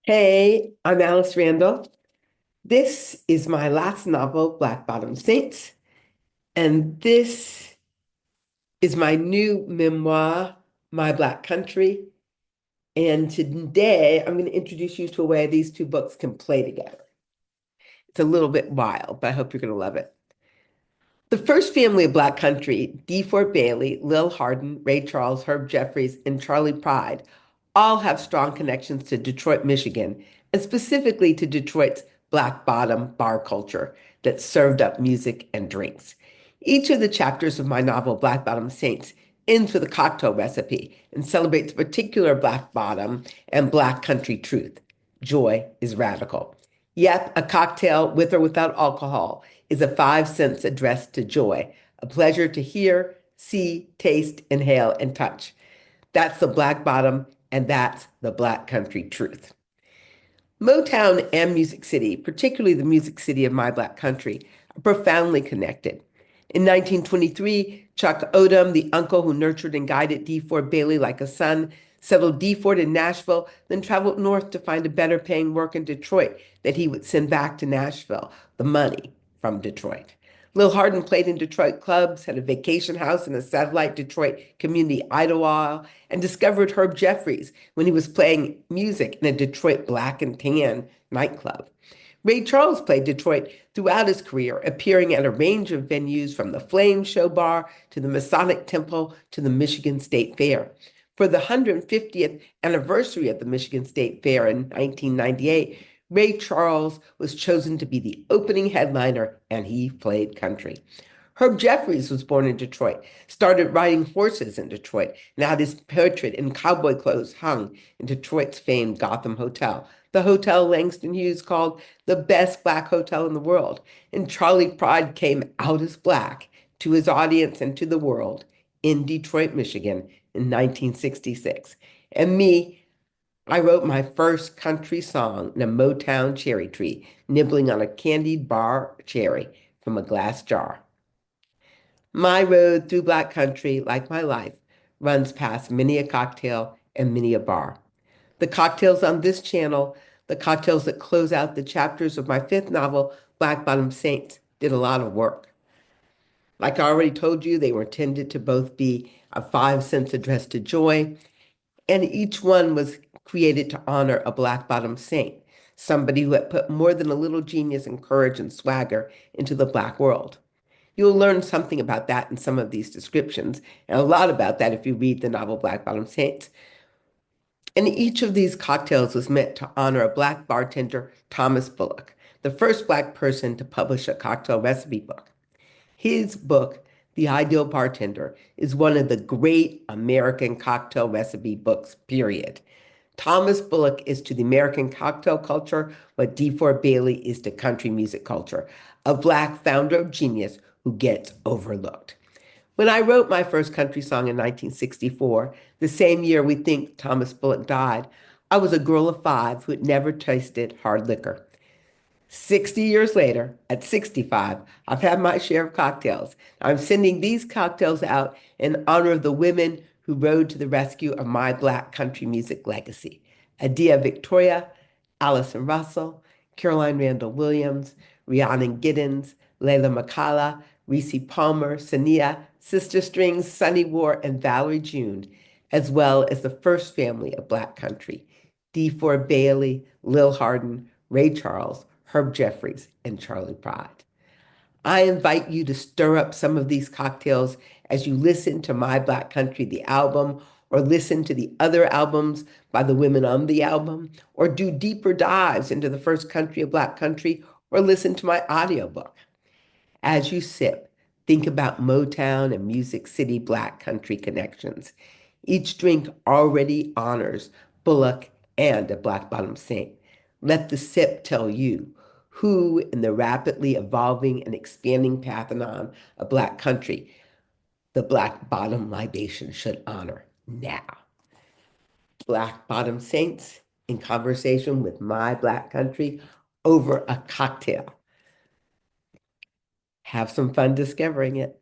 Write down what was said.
Hey, I'm Alice Randall. This is my last novel, Black Bottom Saints, and this is my new memoir, My Black Country. And today I'm going to introduce you to a way these two books can play together. It's a little bit wild, but I hope you're going to love it. The first family of Black Country, DeFord Bailey, Lil Hardin, Ray Charles, Herb Jeffries, and Charley Pride, all have strong connections to Detroit, Michigan, and specifically to Detroit's Black Bottom bar culture that served up music and drinks. Each of the chapters of my novel, Black Bottom Saints, ends with a cocktail recipe and celebrates a particular Black Bottom and Black Country truth. Joy is radical. Yep, a cocktail with or without alcohol is a 5 cents addressed to joy, a pleasure to hear, see, taste, inhale, and touch. That's the Black Bottom, and that's the Black Country truth. Motown and Music City, particularly the Music City of My Black Country, are profoundly connected. In 1923, Chuck Odum, the uncle who nurtured and guided DeFord Bailey like a son, settled DeFord in Nashville, then traveled north to find a better paying work in Detroit that he would send back to Nashville, the money from Detroit. Lil Hardin played in Detroit clubs, had a vacation house in a satellite Detroit community idlewild, and discovered Herb Jeffries when he was playing music in a Detroit black and tan nightclub. Ray Charles played Detroit throughout his career, appearing at a range of venues from the Flame Show Bar to the Masonic Temple to the Michigan State Fair. For the 150th anniversary of the Michigan State Fair in 1998, Ray Charles was chosen to be the opening headliner, and he played country. Herb Jeffries was born in Detroit, started riding horses in Detroit, and had his portrait in cowboy clothes hung in Detroit's famed Gotham Hotel, the hotel Langston Hughes called the best black hotel in the world. And Charley Pride came out as black to his audience and to the world in Detroit, Michigan in 1966. And me, I wrote my first country song in a Motown cherry tree, nibbling on a candied bar cherry from a glass jar. My road through Black Country, like my life, runs past many a cocktail and many a bar. The cocktails on this channel, the cocktails that close out the chapters of my fifth novel, Black Bottom Saints, did a lot of work. Like I already told you, they were intended to both be a 5 cents addressed to joy, and each one was created to honor a Black Bottom saint, somebody who had put more than a little genius and courage and swagger into the Black world. You'll learn something about that in some of these descriptions, and a lot about that if you read the novel Black Bottom Saints. And each of these cocktails was meant to honor a Black bartender, Thomas Bullock, the first Black person to publish a cocktail recipe book. His book, The Ideal Bartender, is one of the great American cocktail recipe books, period. Thomas Bullock is to the American cocktail culture what DeFord Bailey is to country music culture, a Black founder of genius who gets overlooked. When I wrote my first country song in 1964, the same year we think Thomas Bullock died, I was a girl of 5 who had never tasted hard liquor. 60 years later, at 65, I've had my share of cocktails. I'm sending these cocktails out in honor of the women who rode to the rescue of my Black country music legacy. Adia Victoria, Allison Russell, Caroline Randall Williams, Rhiannon Giddens, Layla McCalla, Reese Palmer, Sania, Sister Strings, Sunny War, and Valerie June, as well as the first family of Black country, DeFord Bailey, Lil Hardin, Ray Charles, Herb Jeffries, and Charley Pride. I invite you to stir up some of these cocktails as you listen to My Black Country, the album, or listen to the other albums by the women on the album, or do deeper dives into the first country of Black country, or listen to my audiobook. As you sip, think about Motown and Music City Black country connections. Each drink already honors Bullock and a Black Bottom Saint. Let the sip tell you who in the rapidly evolving and expanding pantheon of Black country the Black Bottom libation should honor now. Black Bottom Saints in conversation with my Black country over a cocktail. Have some fun discovering it.